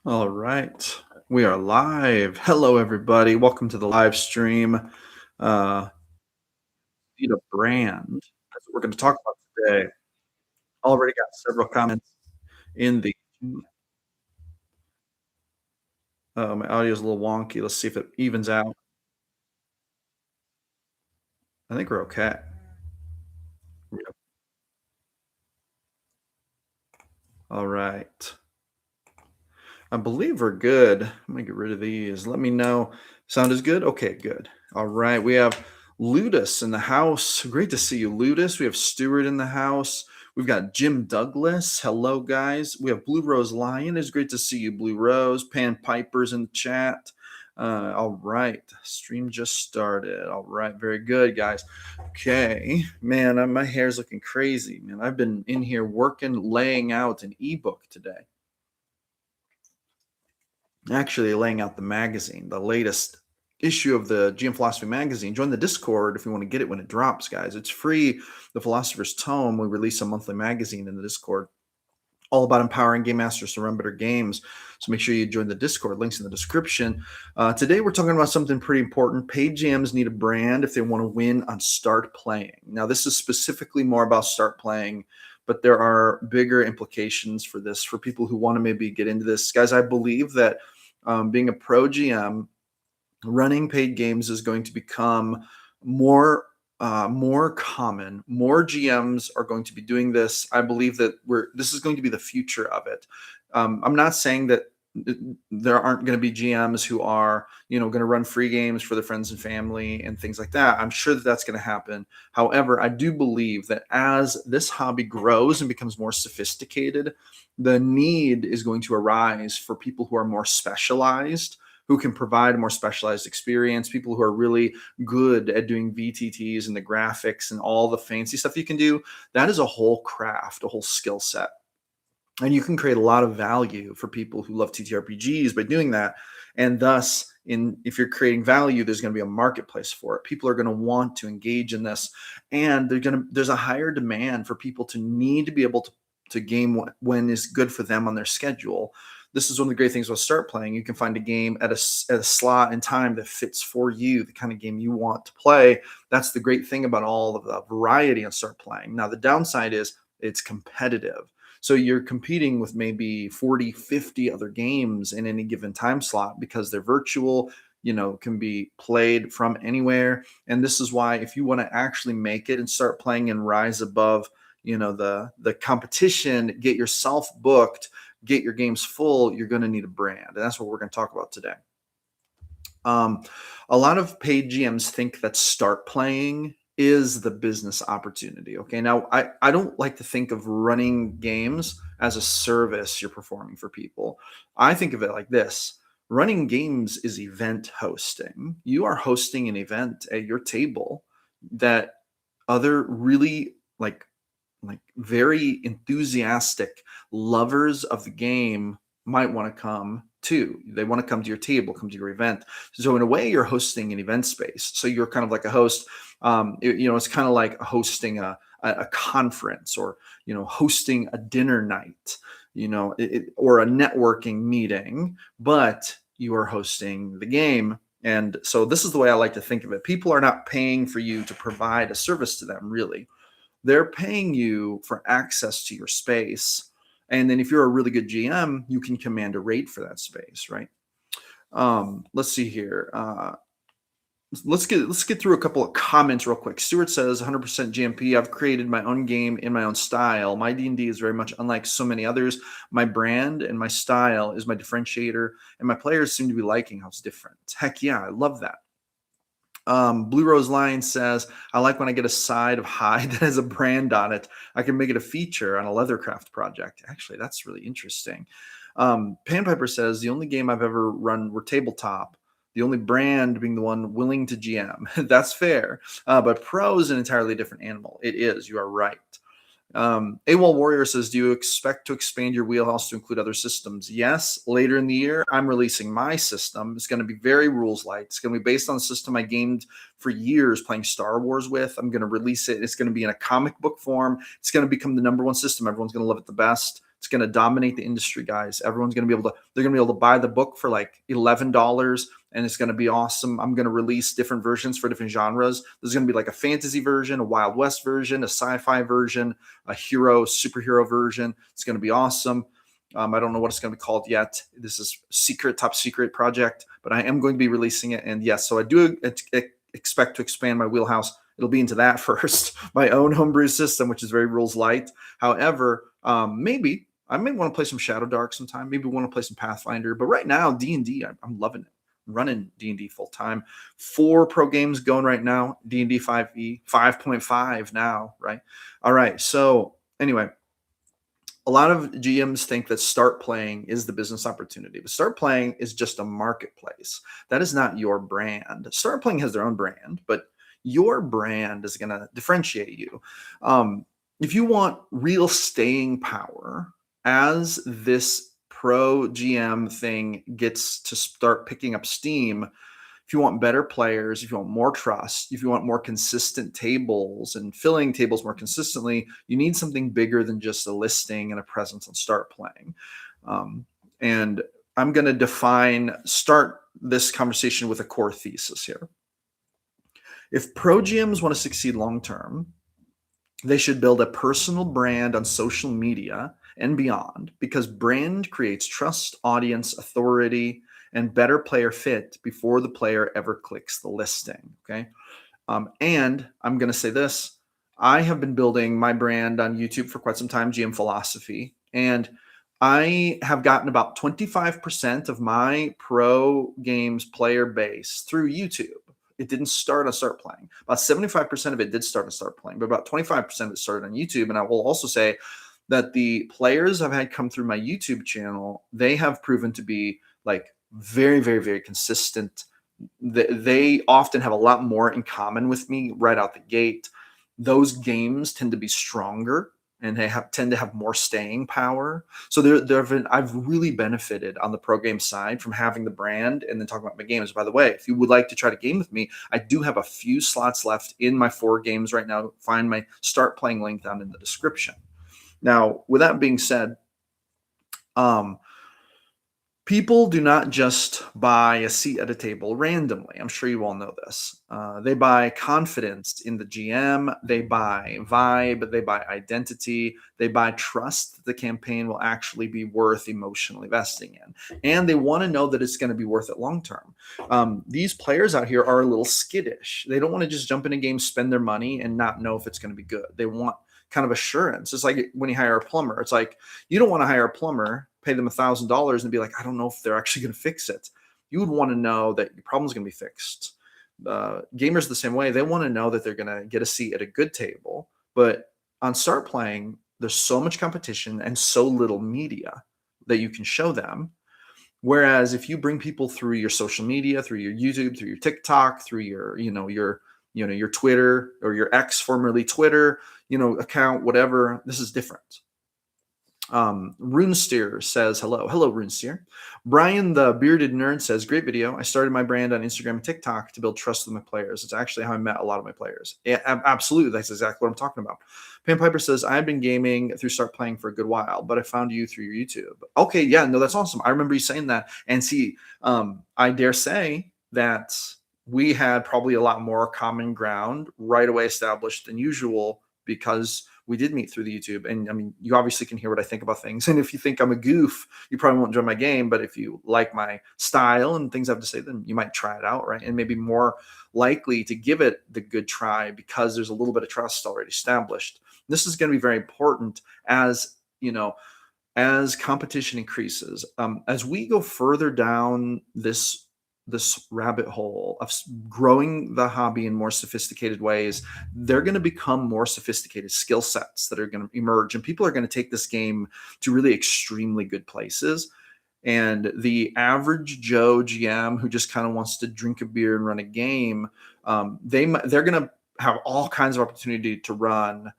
All right. We are live. Hello, everybody. Welcome to the live stream. Uh, Need a brand. That's what we're going to talk about today. Already got several comments in the. My audio is a little wonky. Let's see if it evens out. I think we're okay. Yep. All right. I believe we're good. I'm going to get rid of these. Let me know. Sound is good? Okay, good. All right. We have Ludus in the house. Great to see you, Ludus. We have Stewart in the house. We've got Jim Douglas. Hello, guys. We have Blue Rose Lion. It's great to see you, Blue Rose. Pan Piper's in the chat. All right. Stream just started. All right. Very good, guys. Okay. Man, my hair's looking crazy, man. I've been in here working, laying out an ebook today. Actually laying out the magazine, the latest issue of the GM Philosophy magazine. Join the Discord if you want to get it when it drops, guys. It's free. The Philosopher's Tome. We release a monthly magazine in the Discord, all about empowering game masters to run better games. So make sure you join the Discord. Links in the description. Today we're talking about something pretty important. Paid GMs need a brand if they want to win on Start Playing. Now this is specifically more about Start Playing, but there are bigger implications for this for people who want to maybe get into this. Guys, I believe that being a pro GM, running paid games is going to become more common. More GMs are going to be doing this. I believe that this is going to be the future of it. I'm not saying that there aren't going to be GMs who are, going to run free games for their friends and family and things like that. I'm sure that that's going to happen. However, I do believe that as this hobby grows and becomes more sophisticated, the need is going to arise for people who are more specialized, who can provide a more specialized experience, people who are really good at doing VTTs and the graphics and all the fancy stuff you can do. That is a whole craft, a whole skill set. And you can create a lot of value for people who love TTRPGs by doing that. And thus, if you're creating value, there's going to be a marketplace for it. People are going to want to engage in this, and there's a higher demand for people to need to be able to game when is good for them on their schedule. This is one of the great things about Start Playing. You can find a game at a slot and time that fits for you, the kind of game you want to play. That's the great thing about all of the variety on Start Playing. Now, the downside is it's competitive. So you're competing with maybe 40, 50 other games in any given time slot because they're virtual, can be played from anywhere. And this is why if you want to actually make it and start playing and rise above, the competition, get yourself booked, get your games full, you're going to need a brand. And that's what we're going to talk about today. A lot of paid GMs think that Start Playing is the business opportunity. Okay. Now, I don't like to think of running games as a service you're performing for people. I think of it like this. Running games is event hosting. You are hosting an event at your table that other really like very enthusiastic lovers of the game might want to come to. They want to come to your table, come to your event. So in a way, you're hosting an event space. So you're kind of like a host. It's kind of like hosting a conference, or hosting a dinner night, or a networking meeting, but you are hosting the game. And so this is the way I like to think of it. People are not paying for you to provide a service to them, really. They're paying you for access to your space. And then if you're a really good GM, you can command a rate for that space, right? Let's see here. Let's get through a couple of comments real quick. Stuart says 100% GMP. I've created my own game in my own style. My D&D is very much unlike so many others. My brand and my style is my differentiator, and my players seem to be liking how it's different. Heck yeah, I love that. Blue Rose Lion says, I like when I get a side of hide that has a brand on it. I can make it a feature on a leathercraft project. Actually, that's really interesting. Panpiper says, the only game I've ever run were tabletop, the only brand being the one willing to GM. That's fair. But pro is an entirely different animal. It is. You are right. AWOL Warrior says, do you expect to expand your wheelhouse to include other systems? Yes. Later in the year, I'm releasing my system. It's going to be very rules light. It's going to be based on the system I gamed for years playing Star Wars with. I'm going to release it. It's going to be in a comic book form. It's going to become the number one system. Everyone's going to love it the best. It's going to dominate the industry, guys. Everyone's going to be able to, they're going to be able to buy the book for like $11 and it's going to be awesome. I'm going to release different versions for different genres. There's going to be like a fantasy version, a Wild West version, a sci-fi version, a hero, superhero version. It's going to be awesome. I don't know what it's going to be called yet. This is secret, top secret project, but I am going to be releasing it. And yes, so I do expect to expand my wheelhouse. It'll be into that first, my own homebrew system, which is very rules light. However, maybe I may want to play some Shadow Dark sometime. Maybe want to play some Pathfinder. But right now, D&D, I'm loving it. I'm running D&D full time. 4 pro games going right now. D&D 5e, 5.5 now, right? All right. So anyway, a lot of GMs think that StartPlaying is the business opportunity, but StartPlaying is just a marketplace. That is not your brand. StartPlaying has their own brand, but your brand is going to differentiate you. If you want real staying power as this pro GM thing gets to start picking up steam, if you want better players, if you want more trust, if you want more consistent tables and filling tables more consistently, you need something bigger than just a listing and a presence on StartPlaying. And I'm going to start this conversation with a core thesis here. If pro GMs want to succeed long-term, they should build a personal brand on social media and beyond, because brand creates trust, audience, authority, and better player fit before the player ever clicks the listing. Okay. And I'm going to say this. I have been building my brand on YouTube for quite some time, GM Philosophy, and I have gotten about 25% of my pro games player base through YouTube. It didn't start on StartPlaying. About 75% of it did start on StartPlaying, but about 25% of it started on YouTube. And I will also say that the players I've had come through my YouTube channel, they have proven to be like very, very, very consistent. They often have a lot more in common with me right out the gate. Those games tend to be stronger and they tend to have more staying power. So I've really benefited on the pro game side from having the brand and then talking about my games. By the way, if you would like to try to game with me, I do have a few slots left in my 4 games right now. Find my StartPlaying link down in the description. Now, with that being said, people do not just buy a seat at a table randomly. I'm sure you all know this. They buy confidence in the GM. They buy vibe. They buy identity. They buy trust that the campaign will actually be worth emotionally investing in. And they want to know that it's going to be worth it long term. These players out here are a little skittish. They don't want to just jump in a game, spend their money, and not know if it's going to be good. They want kind of assurance. It's like when you hire a plumber. It's like you don't want to hire a plumber, pay them $1,000 and be like, I don't know if they're actually going to fix it. You would want to know that your problem's going to be fixed. Gamers the same way. They want to know that they're going to get a seat at a good table. But on StartPlaying, there's so much competition and so little media that you can show them. Whereas if you bring people through your social media, through your YouTube, through your TikTok, through your Twitter or your X, formerly Twitter, account, whatever, this is different. Runesteer says, hello, Runesteer. Brian, the bearded nerd, says, great video. I started my brand on Instagram and TikTok to build trust with my players. It's actually how I met a lot of my players. Yeah, absolutely. That's exactly what I'm talking about. Pan Piper says, I've been gaming through StartPlaying for a good while, but I found you through your YouTube. Okay. Yeah, no, that's awesome. I remember you saying that. And see, I dare say that we had probably a lot more common ground right away established than usual, because we did meet through the YouTube. And I mean, you obviously can hear what I think about things. And if you think I'm a goof, you probably won't join my game. But if you like my style and things I have to say, then you might try it out, right? And maybe more likely to give it the good try because there's a little bit of trust already established. This is going to be very important as competition increases. As we go further down this rabbit hole of growing the hobby in more sophisticated ways, they're going to become more sophisticated skill sets that are going to emerge, and people are going to take this game to really extremely good places. And the average Joe GM who just kind of wants to drink a beer and run a game, they're going to have all kinds of opportunity to run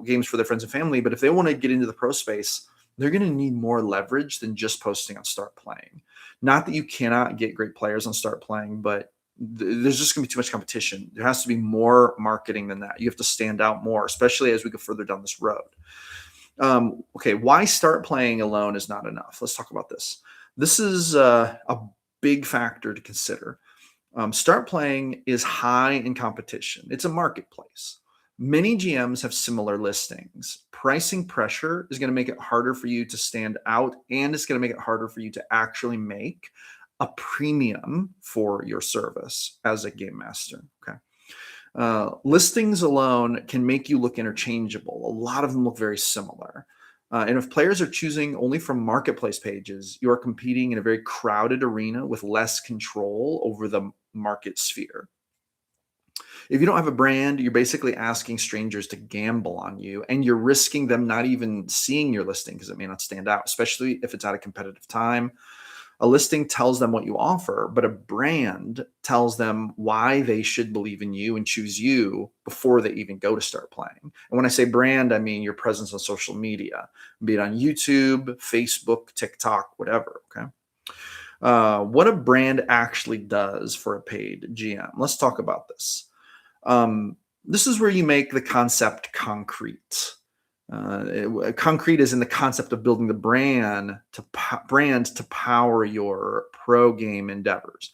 games for their friends and family. But if they want to get into the pro space, they're going to need more leverage than just posting on StartPlaying. Not that you cannot get great players on StartPlaying, but there's just going to be too much competition. There has to be more marketing than that. You have to stand out more, especially as we go further down this road. Okay, why start playing alone is not enough. Let's talk about this. This is a big factor to consider. Start playing is high in competition. It's a marketplace. Many GMs have similar listings. Pricing pressure is going to make it harder for you to stand out, and it's going to make it harder for you to actually make a premium for your service as a game master. Okay. Listings alone can make you look interchangeable. A lot of them look very similar. And if players are choosing only from marketplace pages, you are competing in a very crowded arena with less control over the market sphere. If you don't have a brand, you're basically asking strangers to gamble on you, and you're risking them not even seeing your listing because it may not stand out, especially if it's at a competitive time. A listing tells them what you offer, but a brand tells them why they should believe in you and choose you before they even go to start playing. And when I say brand, I mean your presence on social media, be it on YouTube, Facebook, TikTok, whatever. Okay. What a brand actually does for a paid GM. Let's talk about this. This is where you make the concept concrete. Concrete is in the concept of building the brand to power your pro game endeavors.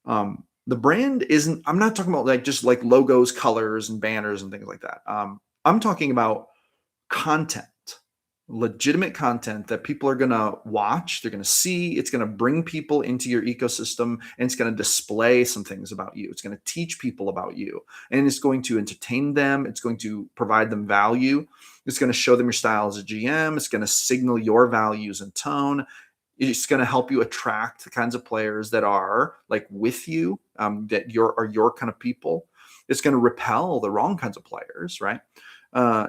The brand isn't. I'm not talking about like just like logos, colors, and banners and things like that. I'm talking about content, legitimate content that people are going to watch, they're going to see. It's going to bring people into your ecosystem, and it's going to display some things about you. It's going to teach people about you, and it's going to entertain them. It's going to provide them value. It's going to show them your style as a GM. It's going to signal your values and tone. It's going to help you attract the kinds of players that are like with you, that are your kind of people. It's going to repel the wrong kinds of players, right?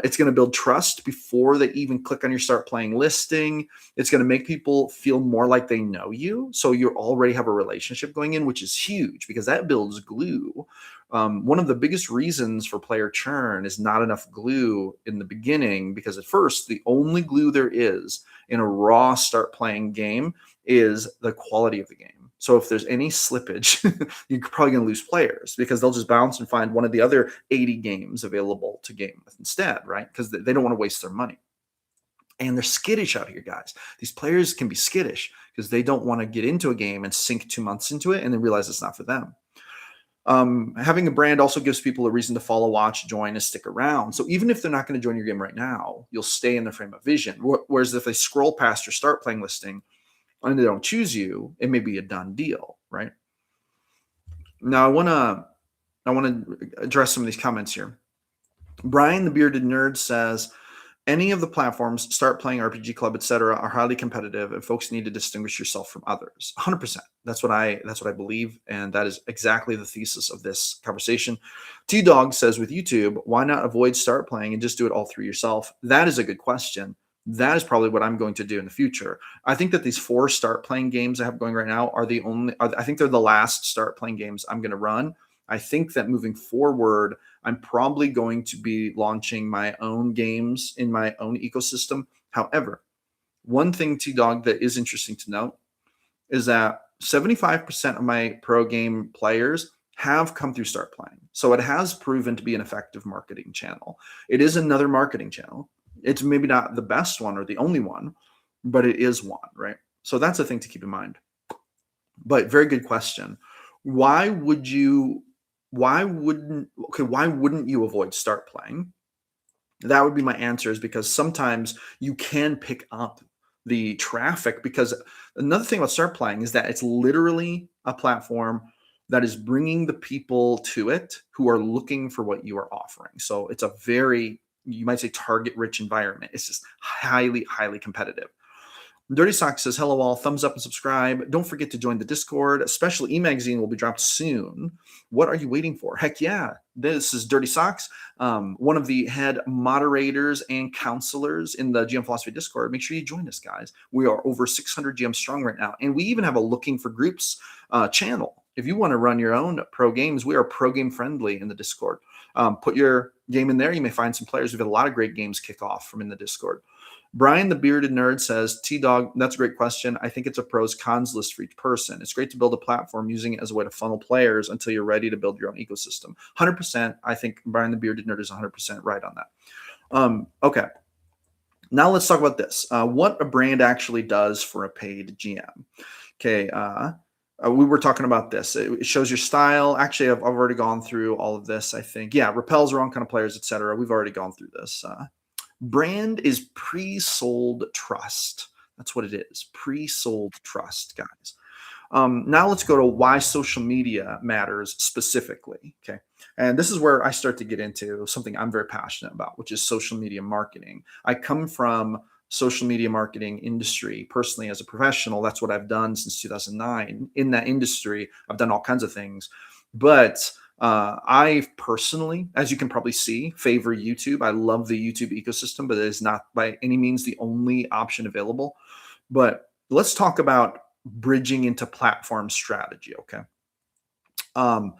It's going to build trust before they even click on your start playing listing. It's going to make people feel more like they know you. So you already have a relationship going in, which is huge because that builds glue. One of the biggest reasons for player churn is not enough glue in the beginning, because at first, the only glue there is in a raw start playing game is the quality of the game. So if there's any slippage, you're probably going to lose players because they'll just bounce and find one of the other 80 games available to game with instead, right? Because they don't want to waste their money. And they're skittish out here, guys. These players can be skittish because they don't want to get into a game and sink 2 months into it and then realize it's not for them. Having a brand also gives people a reason to follow, watch, join, and stick around. So even if they're not going to join your game right now, you'll stay in the frame of vision. Whereas if they scroll past your start playing listing and they don't choose you, it may be a done deal, right? Now I want to address some of these comments here. Brian the Bearded Nerd says, any of the platforms, Start Playing, RPG Club, etc., are highly competitive, and folks need to distinguish yourself from others. 100%. That's what I believe, and that is exactly the thesis of this conversation. T Dog says, with YouTube, why not avoid Start Playing and just do it all through yourself? That is a good question. That is probably what I'm going to do in the future. I think that these 4 Start Playing games I have going right now I think they're the last Start Playing games I'm going to run. I think that moving forward, I'm probably going to be launching my own games in my own ecosystem. However, one thing, T-Dog, that is interesting to note is that 75% of my pro game players have come through Start Playing. So it has proven to be an effective marketing channel. It is another marketing channel. It's maybe not the best one or the only one, but it is one, right? So that's a thing to keep in mind. But very good question. Why wouldn't you avoid Start Playing? That would be my answer, is because sometimes you can pick up the traffic, because another thing about Start Playing is that it's literally a platform that is bringing the people to it who are looking for what you are offering. So it's a very, you might say, target rich environment. It's just highly, highly competitive. Dirty Sock says, hello all, thumbs up and subscribe. Don't forget to join the Discord. A special e-magazine will be dropped soon. What are you waiting for? Heck yeah. This is Dirty Socks, one of the head moderators and counselors in the GM Philosophy Discord. Make sure you join us, guys. We are over 600 GM strong right now. And we even have a Looking for Groups channel. If you want to run your own pro games, we are pro game friendly in the Discord. Put your game in there. You may find some players. We've had a lot of great games kick off from in the Discord. Brian the Bearded Nerd says, T-Dog, that's a great question. I think it's a pros cons list for each person. It's great to build a platform using it as a way to funnel players until you're ready to build your own ecosystem. 100%. I think Brian the Bearded Nerd is 100% right on that. Okay. Now let's talk about this. What a brand actually does for a paid GM. Okay. We were talking about this. It shows your style. Actually, I've already gone through all of this, I think. Yeah, repels the wrong kind of players, etc. We've already gone through this. Brand is pre-sold trust. That's what it is. Pre-sold trust, guys. Now let's go to why social media matters specifically. Okay. And this is where I start to get into something I'm very passionate about, which is social media marketing. I come from social media marketing industry personally as a professional. That's what I've done since 2009. In that industry, I've done all kinds of things. But I personally, as you can probably see, favor YouTube. I love the YouTube ecosystem, but it is not by any means the only option available. But let's talk about bridging into platform strategy. Okay. Um,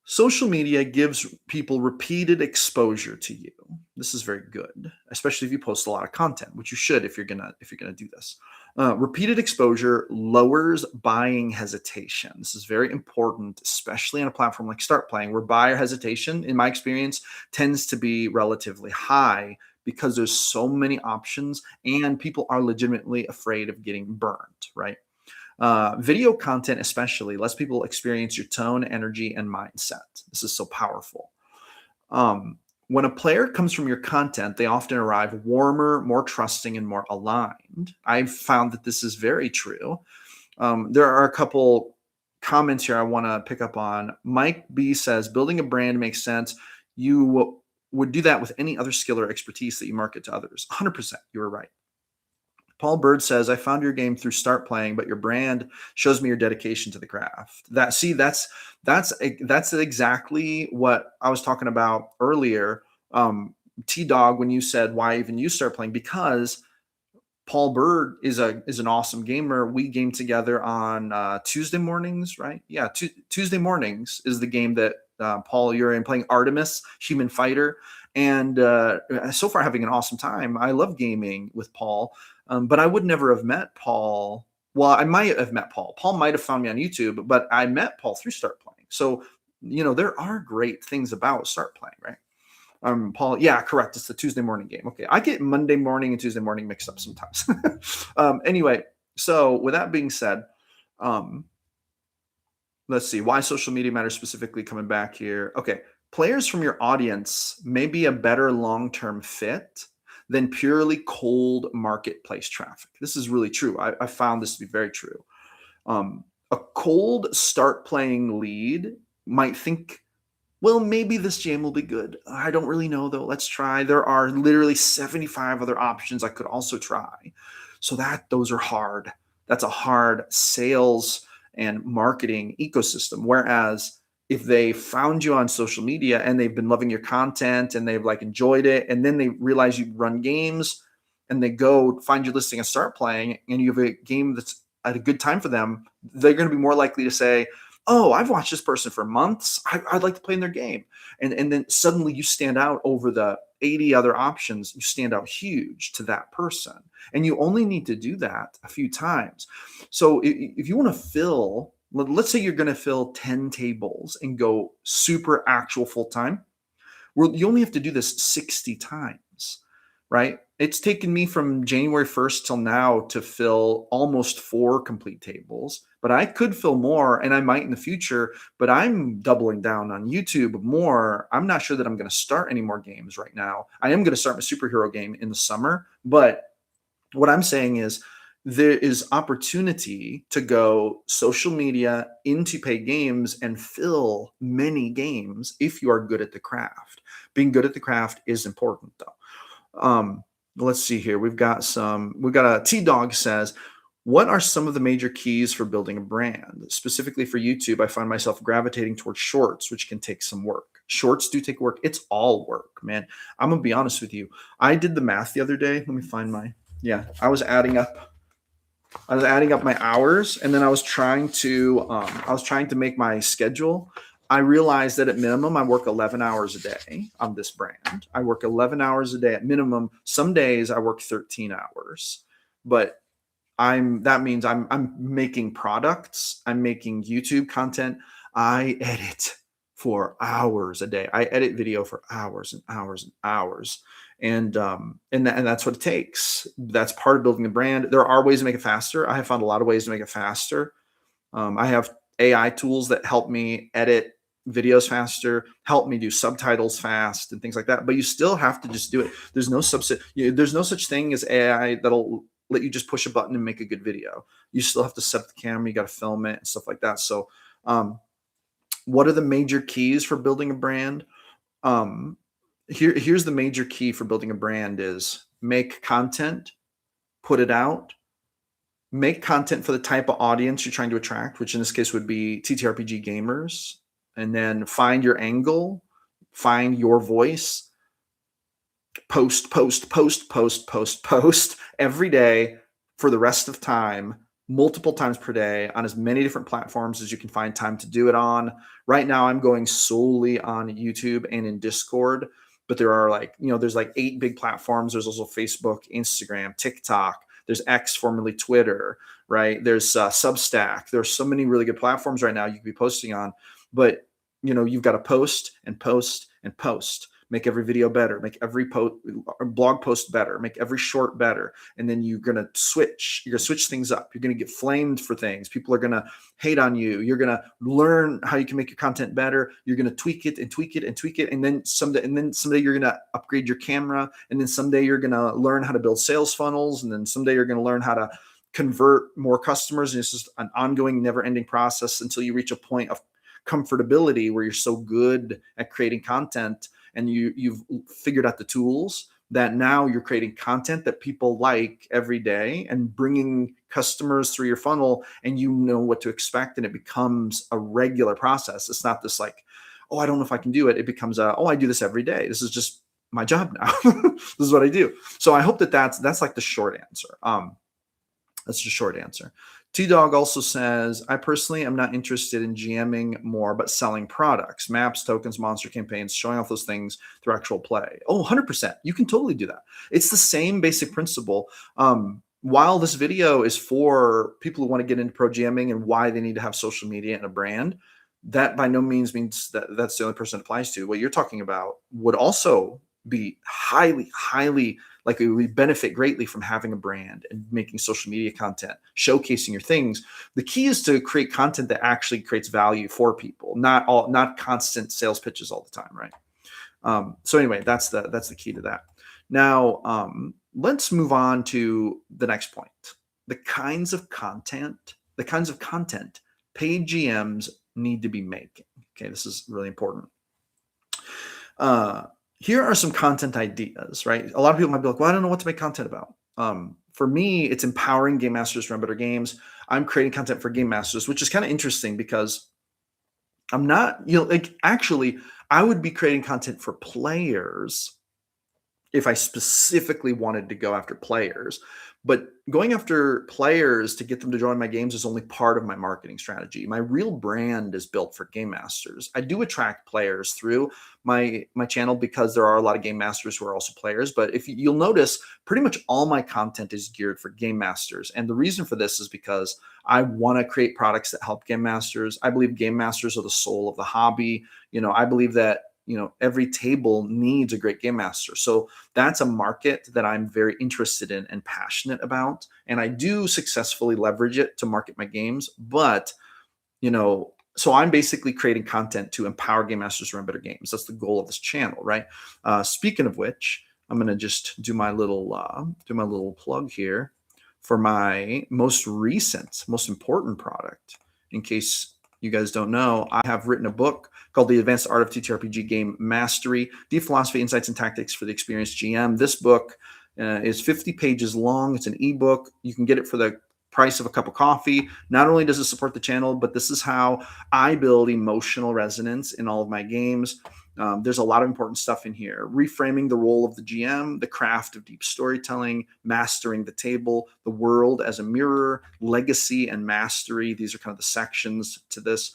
Social media gives people repeated exposure to you. This is very good, especially if you post a lot of content, which you should if you're gonna do this. Repeated exposure lowers buying hesitation. This is very important, especially on a platform like StartPlaying, where buyer hesitation, in my experience, tends to be relatively high because there's so many options and people are legitimately afraid of getting burned, right? Video content, especially, lets people experience your tone, energy, and mindset. This is so powerful. When a player comes from your content, they often arrive warmer, more trusting, and more aligned. I've found that this is very true. There are a couple comments here I want to pick up on. Mike B says, building a brand makes sense. You would do that with any other skill or expertise that you market to others. 100%. You were right. Paul Bird says, I found your game through Start Playing, but your brand shows me your dedication to the craft. That's exactly what I was talking about earlier. T Dog, when you said why even you Start Playing, because Paul Bird is an awesome gamer. We game together on Tuesday mornings, right? Yeah, Tuesday mornings is the game that Paul, you're in, playing Artemis Human Fighter, and so far having an awesome time. I love gaming with Paul, but I would never have met Paul. Well, I might have met Paul. Paul might have found me on YouTube, but I met Paul through Start Playing. So there are great things about Start Playing, right? Paul, yeah, correct. It's the Tuesday morning game. Okay, I get Monday morning and Tuesday morning mixed up sometimes. Anyway, so with that being said, um, let's see why social media matters specifically. Coming back here, okay, players from your audience may be a better long-term fit than purely cold marketplace traffic. This is really true. I found this to be very true. A cold Start Playing lead might think, well, maybe this jam will be good. I don't really know though. Let's try. There are literally 75 other options I could also try. So those are hard. That's a hard sales and marketing ecosystem. Whereas if they found you on social media and they've been loving your content and they've like enjoyed it, and then they realize you run games and they go find your listing and Start Playing, and you have a game that's at a good time for them, they're going to be more likely to say, oh, I've watched this person for months. I'd like to play in their game. And then suddenly you stand out over the 80 other options. You stand out huge to that person. And you only need to do that a few times. So if you want to fill, let's say you're going to fill 10 tables and go super actual full time. Well, you only have to do this 60 times, right? It's taken me from January 1st till now to fill almost 4 complete tables, but I could fill more and I might in the future, but I'm doubling down on YouTube more. I'm not sure that I'm going to start any more games right now. I am going to start my superhero game in the summer, but what I'm saying is there is opportunity to go social media into paid games and fill many games if you are good at the craft. Being good at the craft is important though. Let's see here. We've got a T Dog says, what are some of the major keys for building a brand? Specifically for YouTube, I find myself gravitating towards shorts, which can take some work. Shorts do take work. It's all work, man. I'm going to be honest with you. I did the math the other day. Let me find I was adding up my hours, and then I was trying to make my schedule. I realized that at minimum, I work 11 hours a day on this brand. I work 11 hours a day at minimum. Some days I work 13 hours, but that means I'm making products. I'm making YouTube content. I edit for hours a day. I edit video for hours and hours and hours. And that's what it takes. That's part of building a brand. There are ways to make it faster. I have found a lot of ways to make it faster. I have AI tools that help me edit videos faster, help me do subtitles fast and things like that. But you still have to just do it. There's no such thing as AI that'll let you just push a button and make a good video. You still have to set up the camera, you got to film it and stuff like that. So, what are the major keys for building a brand? Um, here's the major key for building a brand is make content, put it out, make content for the type of audience you're trying to attract, which in this case would be TTRPG gamers, and then find your angle, find your voice, post every day for the rest of time, multiple times per day on as many different platforms as you can find time to do it on. Right now, I'm going solely on YouTube and in Discord, but there are there's like 8 big platforms. There's also Facebook, Instagram, TikTok. There's X, formerly Twitter, right? There's Substack. There's so many really good platforms right now you could be posting on, but you've got to post and post and post. Make every video better, make every blog post better, make every short better. And then you're going to switch things up. You're going to get flamed for things. People are going to hate on you. You're going to learn how you can make your content better. You're going to tweak it and tweak it and tweak it. And then someday you're going to upgrade your camera. And then someday you're going to learn how to build sales funnels. And then someday you're going to learn how to convert more customers. And it's just an ongoing, never ending process until you reach a point of comfortability where you're so good at creating content and you've figured out the tools that now you're creating content that people like every day and bringing customers through your funnel, and you know what to expect, and it becomes a regular process. It's not this like, oh, I don't know if I can do it. It becomes I do this every day. This is just my job now. This is what I do. So I hope that's like the short answer. That's the short answer. T-Dog also says, I personally am not interested in GMing more, but selling products, maps, tokens, monster campaigns, showing off those things through actual play. Oh, 100%. You can totally do that. It's the same basic principle. While this video is for people who want to get into pro GMing and why they need to have social media and a brand, that by no means means that that's the only person it applies to. What you're talking about would also be highly, highly likely we benefit greatly from having a brand and making social media content, showcasing your things. The key is to create content that actually creates value for people, not constant sales pitches all the time, right? So anyway, that's the key to that. Now, let's move on to the next point. The kinds of content paid GMs need to be making. Okay, this is really important. Here are some content ideas, right? A lot of people might be like, well, I don't know what to make content about. For me, it's empowering game masters to run better games. I'm creating content for game masters, which is kind of interesting because I'm not, actually, I would be creating content for players if I specifically wanted to go after players. But going after players to get them to join my games is only part of my marketing strategy. My real brand is built for game masters. I do attract players through my channel because there are a lot of game masters who are also players. But if you'll notice, pretty much all my content is geared for game masters. And the reason for this is because I want to create products that help game masters. I believe game masters are the soul of the hobby. I believe that every table needs a great game master. So that's a market that I'm very interested in and passionate about. And I do successfully leverage it to market my games. But, so I'm basically creating content to empower game masters to run better games. That's the goal of this channel, right? Speaking of which, I'm going to just do my little plug here for my most recent, most important product. In case you guys don't know, I have written a book called The Advanced Art of TTRPG Game Mastery, Deep Philosophy, Insights, and Tactics for the Experienced GM. This book is 50 pages long. It's an ebook. You can get it for the price of a cup of coffee. Not only does it support the channel, but this is how I build emotional resonance in all of my games. There's a lot of important stuff in here. Reframing the role of the GM, the craft of deep storytelling, mastering the table, the world as a mirror, legacy and mastery. These are kind of the sections to this.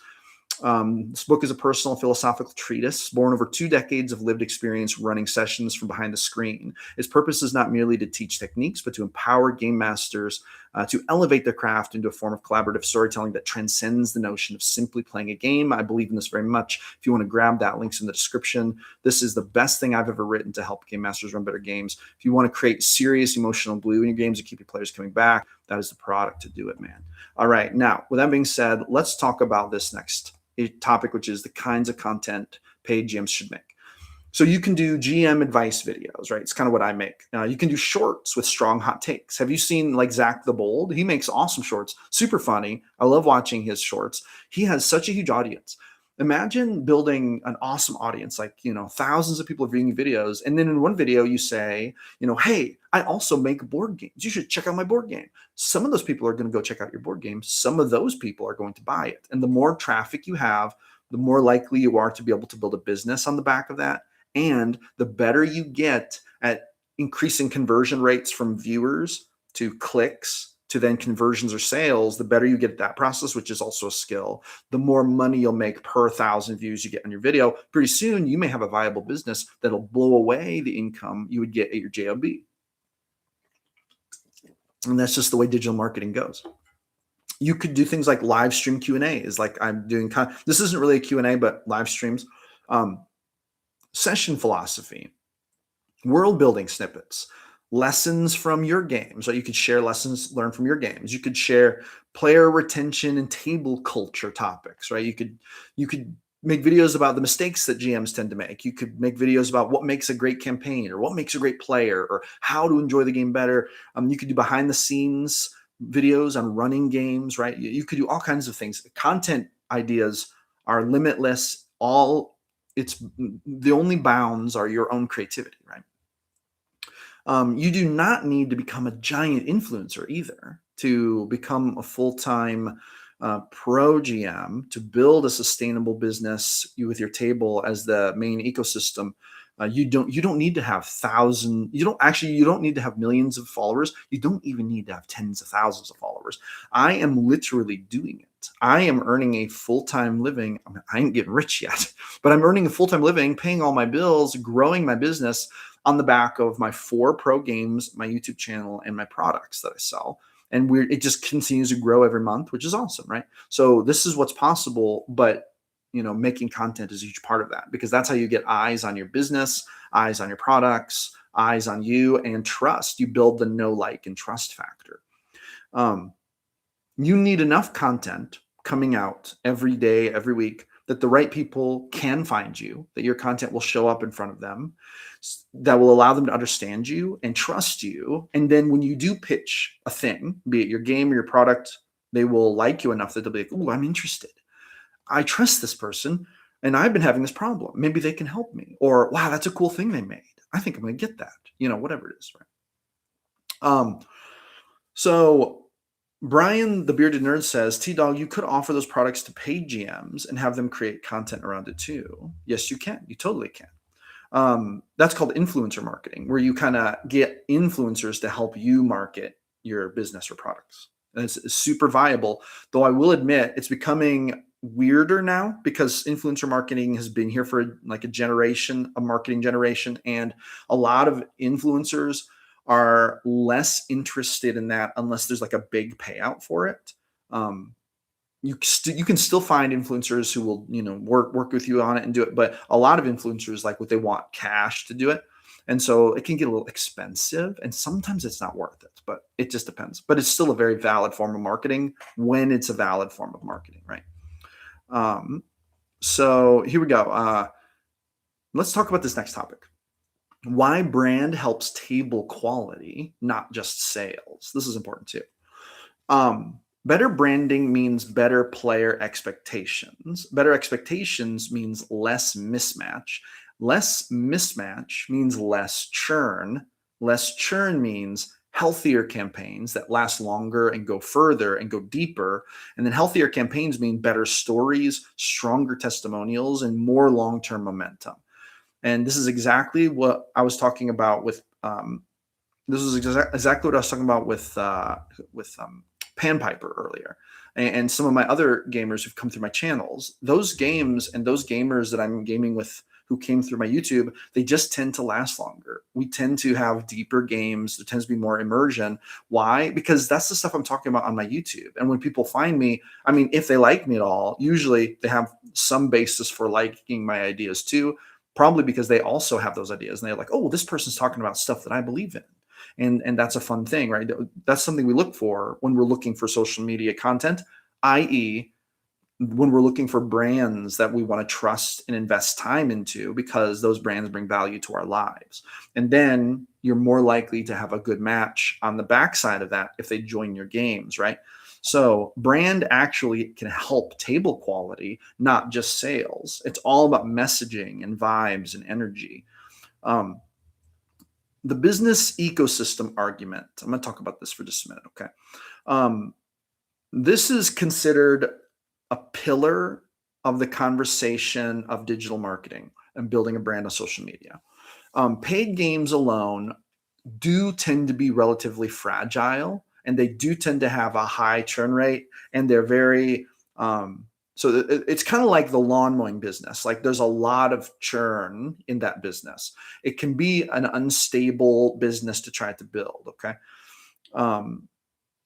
This book is a personal philosophical treatise born over 2 decades of lived experience running sessions from behind the screen. Its purpose is not merely to teach techniques, but to empower game masters to elevate their craft into a form of collaborative storytelling that transcends the notion of simply playing a game. I believe in this very much. If you want to grab that, links in the description. This is the best thing I've ever written to help game masters run better games. If you want to create serious emotional glue in your games and keep your players coming back, that is the product to do it, man. All right. Now, with that being said, let's talk about this next topic, which is the kinds of content paid GMs should make. So you can do GM advice videos, right? It's kind of what I make. You can do shorts with strong hot takes. Have you seen like Zach the Bold? He makes awesome shorts, super funny. I love watching his shorts. He has such a huge audience. Imagine building an awesome audience, like, thousands of people are viewing videos. And then in one video you say, hey, I also make board games. You should check out my board game. Some of those people are going to go check out your board game. Some of those people are going to buy it. And the more traffic you have, the more likely you are to be able to build a business on the back of that. And the better you get at increasing conversion rates from viewers to clicks to then conversions or sales, the better you get at that process, which is also a skill, the more money you'll make per 1,000 views you get on your video. Pretty soon, you may have a viable business that'll blow away the income you would get at your JOB. And that's just the way digital marketing goes. You could do things like live stream Q&As, like I'm doing. This isn't really a Q&A, but live streams. Session philosophy, world building snippets, lessons from your games. So you could share lessons learned from your games. You could share player retention and table culture topics, right? You could make videos about the mistakes that GMs tend to make. You could make videos about what makes a great campaign or what makes a great player or how to enjoy the game better. You could do behind the scenes videos on running games, right? You could do all kinds of things. Content ideas are limitless. It's the only bounds are your own creativity, right? You do not need to become a giant influencer either to become a full-time pro GM, to build a sustainable business with your table as the main ecosystem. You don't need to have you don't need to have millions of followers. You don't even need to have tens of thousands of followers. I am literally doing it. I am earning a full-time living. I ain't getting rich yet, but I'm earning a full-time living, paying all my bills, growing my business on the back of my 4 pro games, my YouTube channel, and my products that I sell. And it just continues to grow every month, which is awesome, right? So this is what's possible, but making content is a huge part of that, because that's how you get eyes on your business, eyes on your products, eyes on you, and trust. You build the know, like, and trust factor. You need enough content coming out every day, every week, that the right people can find you, that your content will show up in front of them, that will allow them to understand you and trust you. And then when you do pitch a thing, be it your game or your product, they will like you enough that they'll be like, "Oh, I'm interested. I trust this person, and I've been having this problem. Maybe they can help me." Or, "Wow, that's a cool thing they made. I think I'm going to get that." Whatever it is, right? So Brian, the Bearded Nerd, says, T-Dog, you could offer those products to paid GMs and have them create content around it too. Yes, you can. You totally can. That's called influencer marketing, where you kind of get influencers to help you market your business or products. And it's super viable, though I will admit it's becoming weirder now, because influencer marketing has been here for like a marketing generation, and a lot of influencers are less interested in that unless there's like a big payout for it. You can still find influencers who will work with you on it and do it, but a lot of influencers, like, what they want cash to do it, and so it can get a little expensive, and sometimes it's not worth it. But it just depends. But it's still a very valid form of marketing when it's a valid form of marketing, right? So here we go. Let's talk about this next topic. Why brand helps table quality, not just sales. This is important too. Better branding means better player expectations. Better expectations means less mismatch. Less mismatch means less churn. Less churn means healthier campaigns that last longer and go further and go deeper. And then healthier campaigns mean better stories, stronger testimonials, and more long-term momentum. And this is exactly what I was talking about with exactly what I was talking about with Panpiper earlier, and some of my other gamers who've come through my channels. Those games and those gamers that I'm gaming with who came through my YouTube, they just tend to last longer. We tend to have deeper games. There tends to be more immersion. Why? Because that's the stuff I'm talking about on my YouTube. And when people find me, I mean, if they like me at all, usually they have some basis for liking my ideas too, probably because they also have those ideas. And they're like, oh, well, this person's talking about stuff that I believe in. And that's a fun thing, right? That's something we look for when we're looking for social media content, i.e., when we're looking for brands that we want to trust and invest time into, because those brands bring value to our lives. And then you're more likely to have a good match on the backside of that if they join your games, right? So brand actually can help table quality, not just sales. It's all about messaging and vibes and energy. The business ecosystem argument. I'm going to talk about this for just a minute, okay? This is considered a pillar of the conversation of digital marketing and building a brand on social media. Paid games alone do tend to be relatively fragile, and they do tend to have a high churn rate, and they're very so it's kind of like the lawn mowing business. Like there's a lot of churn in that business. It can be an unstable business to try to build, okay?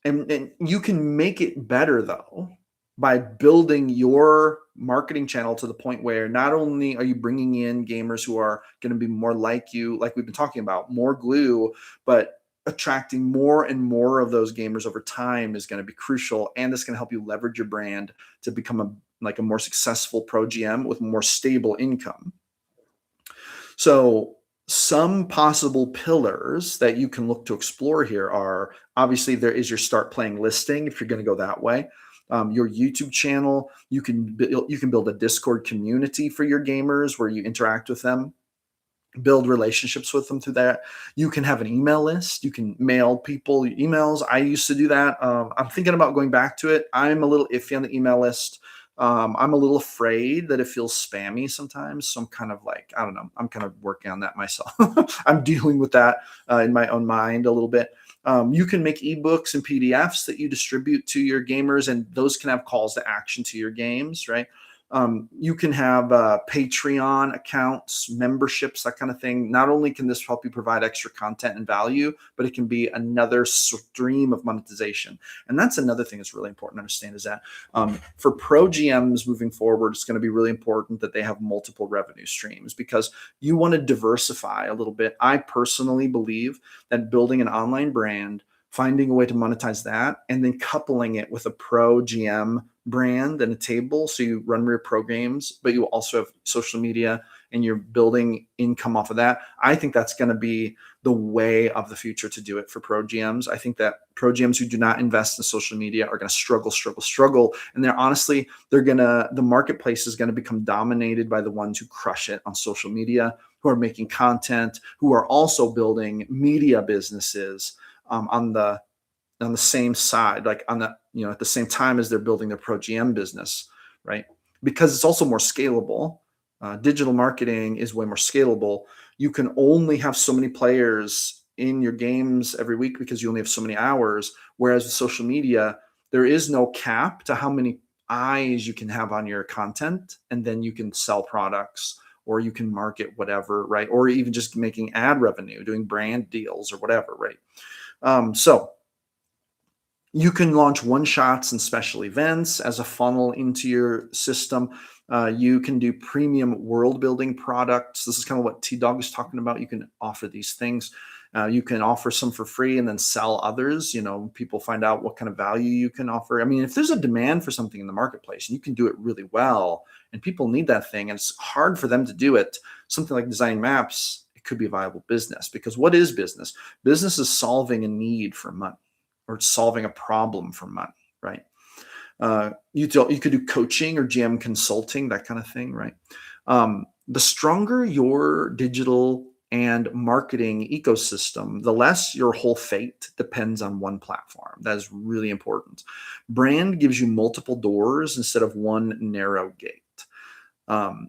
And you can make it better though by building your marketing channel to the point where not only are you bringing in gamers who are going to be more like you, like we've been talking about, more glue, but attracting more and more of those gamers over time is going to be crucial. And it's going to help you leverage your brand to become a more successful pro GM with more stable income. So some possible pillars that you can look to explore here are, obviously there is your StartPlaying listing if you're going to go that way. Your YouTube channel, you can build a Discord community for your gamers where you interact with them, build relationships with them through that. You can have an email list. You can mail people emails. I used to do that. I'm thinking about going back to it. I'm a little iffy on the email list. I'm a little afraid that it feels spammy sometimes. So I'm kind of like, I don't know. I'm kind of working on that myself. I'm dealing with that in my own mind a little bit. You can make ebooks and PDFs that you distribute to your gamers, and those can have calls to action to your games, right? You can have Patreon accounts, memberships, that kind of thing. Not only can this help you provide extra content and value, but it can be another stream of monetization. And that's another thing that's really important to understand is that for pro GMs moving forward, it's going to be really important that they have multiple revenue streams because you want to diversify a little bit. I personally believe that building an online brand, finding a way to monetize that, and then coupling it with a pro GM brand and a table. So you run your pro games, but you also have social media and you're building income off of that. I think that's going to be the way of the future to do it for pro GMs. I think that pro GMs who do not invest in social media are going to struggle. And the marketplace is going to become dominated by the ones who crush it on social media, who are making content, who are also building media businesses on the same side, like at the same time as they're building their pro GM business, right? Because it's also more scalable. Digital marketing is way more scalable. You can only have so many players in your games every week because you only have so many hours. Whereas with social media, there is no cap to how many eyes you can have on your content, and then you can sell products or you can market whatever, right? Or even just making ad revenue, doing brand deals or whatever, right? So you can launch one-shots and special events as a funnel into your system. You can do premium world-building products. This is kind of what T-Dog is talking about. You can offer these things. You can offer some for free and then sell others. People find out what kind of value you can offer. I mean, if there's a demand for something in the marketplace and you can do it really well and people need that thing and it's hard for them to do it, something like design maps, it could be a viable business. Because what is business? Business is solving a need for money, or solving a problem for money, right? You could do coaching or GM consulting, that kind of thing, right? The stronger your digital and marketing ecosystem, the less your whole fate depends on one platform. That is really important. Brand gives you multiple doors instead of one narrow gate.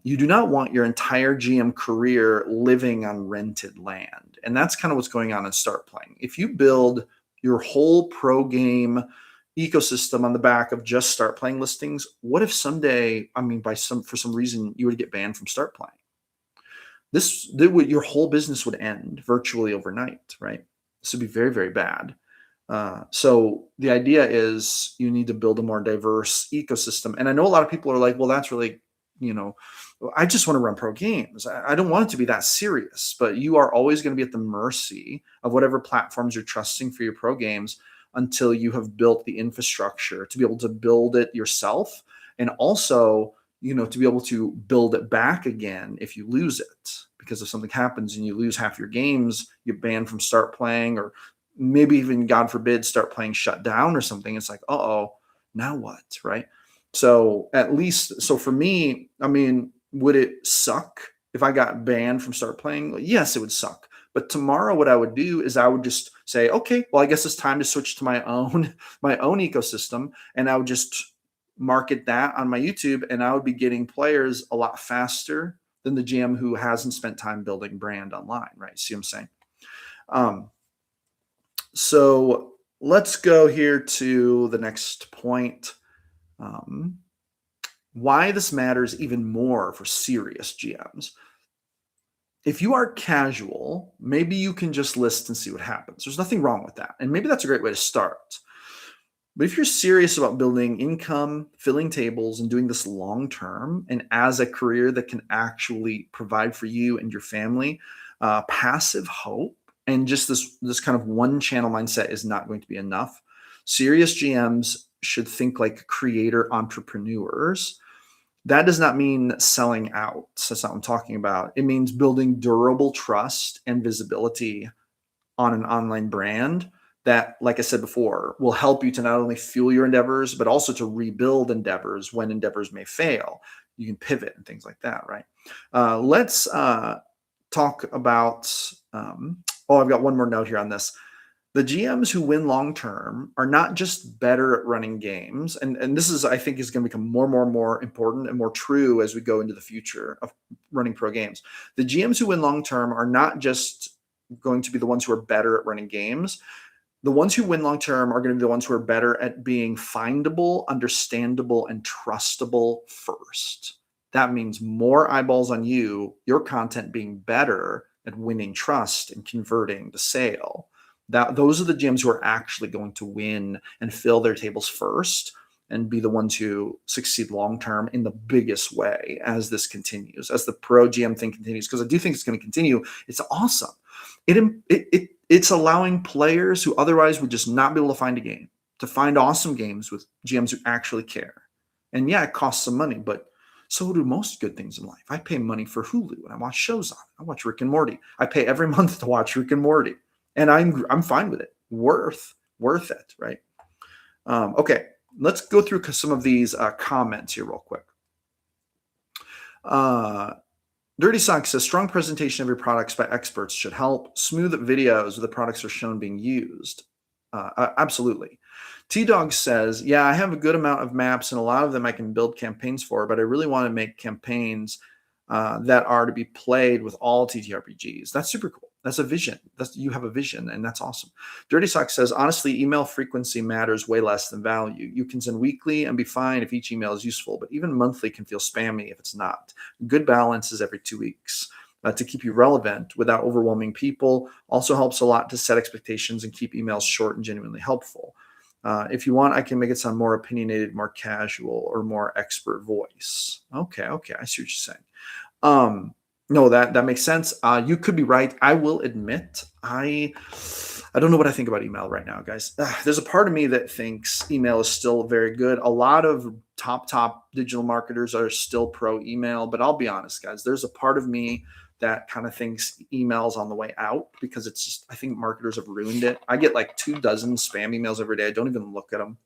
You do not want your entire GM career living on rented land. And that's kind of what's going on in StartPlaying. If you build your whole pro game ecosystem on the back of just Start Playing listings, what if someday, I mean, for some reason, you would get banned from Start Playing? Your whole business would end virtually overnight, right? This would be very, very bad. So the idea is you need to build a more diverse ecosystem. And I know a lot of people are like, well, that's really, you know, I just want to run pro games. I don't want it to be that serious, but you are always going to be at the mercy of whatever platforms you're trusting for your pro games until you have built the infrastructure to be able to build it yourself. And also, to be able to build it back again if you lose it. Because if something happens and you lose half your games, you're banned from Start Playing, or maybe even, God forbid, Start Playing shut down or something. It's like, uh-oh, now what, right? So for me, I mean, would it suck if I got banned from Start Playing? Yes, it would suck. But tomorrow, what I would do is I would just say, okay, well, I guess it's time to switch to my own ecosystem, and I would just market that on my YouTube, and I would be getting players a lot faster than the GM who hasn't spent time building brand online, right? See what I'm saying? So let's go here to the next point. Why this matters even more for serious GMs. If you are casual, maybe you can just list and see what happens. There's nothing wrong with that. And maybe that's a great way to start. But if you're serious about building income, filling tables, and doing this long term, and as a career that can actually provide for you and your family, passive hope and just this kind of one channel mindset is not going to be enough. Serious GMs should think like creator entrepreneurs. That does not mean selling out. That's not what I'm talking about. It means building durable trust and visibility on an online brand that, like I said before, will help you to not only fuel your endeavors, but also to rebuild endeavors when endeavors may fail. You can pivot and things like that, right? Let's talk about, I've got one more note here on this. The GMs who win long-term are not just better at running games. And this is, I think, is going to become more and more important and more true as we go into the future of running pro games. The GMs who win long-term are not just going to be the ones who are better at running games. The ones who win long-term are going to be the ones who are better at being findable, understandable, and trustable first. That means more eyeballs on you, your content being better at winning trust and converting the sale. Those are the GMs who are actually going to win and fill their tables first and be the ones who succeed long-term in the biggest way as this continues, as the pro GM thing continues, because I do think it's going to continue. It's awesome. It's allowing players who otherwise would just not be able to find a game to find awesome games with GMs who actually care. And yeah, it costs some money, but so do most good things in life. I pay money for Hulu and I watch shows on it. I watch Rick and Morty. I pay every month to watch Rick and Morty. And I'm fine with it. Worth it, right? Okay, let's go through some of these comments here real quick. Dirty Sock says, strong presentation of your products by experts should help. Smooth videos where the products are shown being used. Absolutely. T-Dog says, yeah, I have a good amount of maps and a lot of them I can build campaigns for, but I really want to make campaigns that are to be played with all TTRPGs. That's super cool. That's a vision. You have a vision, and that's awesome. Dirty Sock says, honestly, email frequency matters way less than value. You can send weekly and be fine if each email is useful, but even monthly can feel spammy if it's not. Good balance is every 2 weeks. To keep you relevant without overwhelming people also helps a lot to set expectations and keep emails short and genuinely helpful. If you want, I can make it sound more opinionated, more casual, or more expert voice. Okay, I see what you're saying. No, that makes sense. You could be right. I will admit, I don't know what I think about email right now, guys. There's a part of me that thinks email is still very good. A lot of top digital marketers are still pro email, but I'll be honest, guys. There's a part of me that kind of thinks email's on the way out because it's just, I think marketers have ruined it. I get like 24 spam emails every day. I don't even look at them.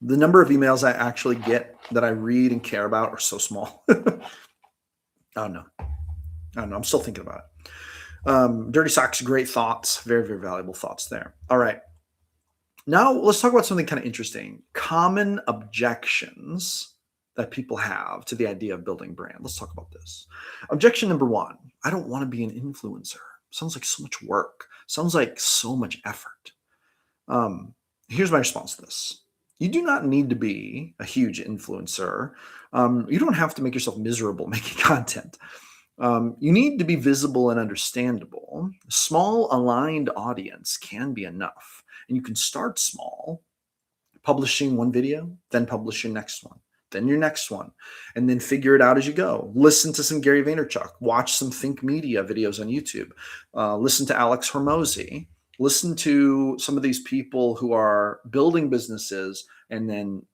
The number of emails I actually get that I read and care about are so small. Oh no. I'm still thinking about it. Dirty Socks, great thoughts. Very, very valuable thoughts there. All right. Now let's talk about something kind of interesting. Common objections that people have to the idea of building brand. Let's talk about this. Objection number one, I don't want to be an influencer. Sounds like so much work. Sounds like so much effort. Um, Here's my response to this. You do not need to be a huge influencer. You don't have to make yourself miserable making content. You need to be visible and understandable. A small aligned audience can be enough. And you can start small, publishing one video, then publish your next one, then your next one, and then figure it out as you go. Listen to some Gary Vaynerchuk, watch some Think Media videos on YouTube, listen to Alex Hormozy, listen to some of these people who are building businesses and then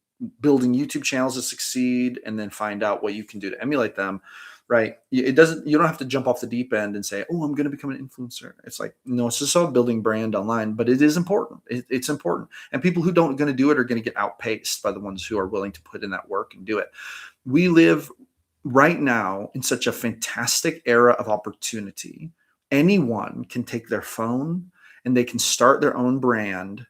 building YouTube channels to succeed, and then find out what you can do to emulate them. Right? It doesn't. You don't have to jump off the deep end and say, "Oh, I'm going to become an influencer." It's like, no, it's just about building brand online, but it is important. It's important, and people who don't going to do it are going to get outpaced by the ones who are willing to put in that work and do it. We live right now in such a fantastic era of opportunity. Anyone can take their phone and they can start their own brand,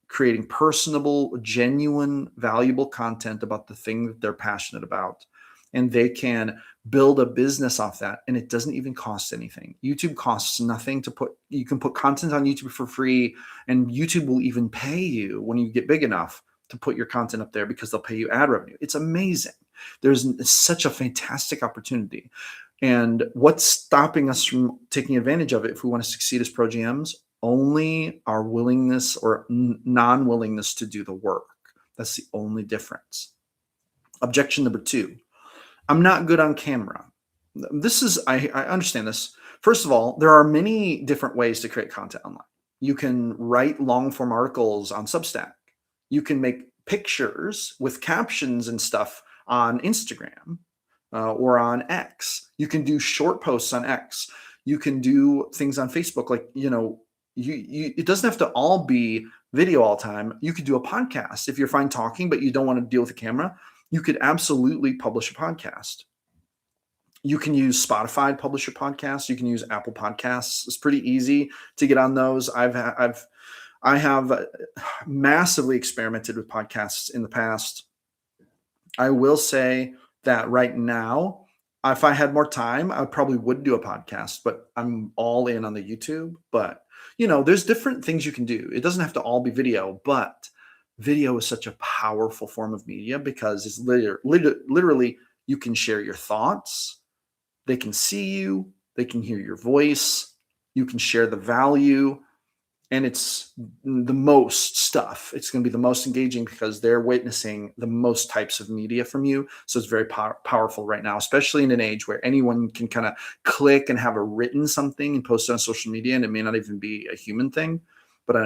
creating personable, genuine, valuable content about the thing that they're passionate about. And they can build a business off that. And it doesn't even cost anything. YouTube costs nothing to put. You can put content on YouTube for free, and YouTube will even pay you when you get big enough to put your content up there because they'll pay you ad revenue. It's amazing. There's such a fantastic opportunity. And what's stopping us from taking advantage of it if we want to succeed as pro GMs? Only our willingness or non-willingness to do the work. That's the only difference. Objection number 2. I'm not good on camera. I understand this. First of all, there are many different ways to create content online. You can write long form articles on Substack. You can make pictures with captions and stuff on Instagram or on X. You can do short posts on X. You can do things on Facebook. Like, it doesn't have to all be video all the time. You could do a podcast. If you're fine talking, but you don't want to deal with the camera, you could absolutely publish a podcast. You can use Spotify to publish your podcast. You can use Apple Podcasts. It's pretty easy to get on those. I have massively experimented with podcasts in the past. I will say that right now, if I had more time, I probably would do a podcast, but I'm all in on the YouTube. But, there's different things you can do. It doesn't have to all be video, but video is such a powerful form of media because it's literally you can share your thoughts. They can see you. They can hear your voice. You can share the value. And it's the most stuff. It's going to be the most engaging because they're witnessing the most types of media from you. So it's very powerful right now, especially in an age where anyone can kind of click and have a written something and post it on social media, and it may not even be a human thing. But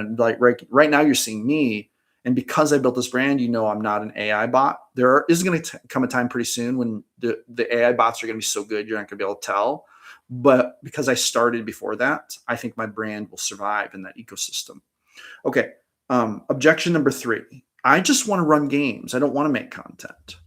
right now, you're seeing me. And because I built this brand, I'm not an AI bot. There is going to come a time pretty soon when the AI bots are going to be so good, you're not going to be able to tell. But because I started before that, I think my brand will survive in that ecosystem. Okay. Objection number 3. I just want to run games. I don't want to make content.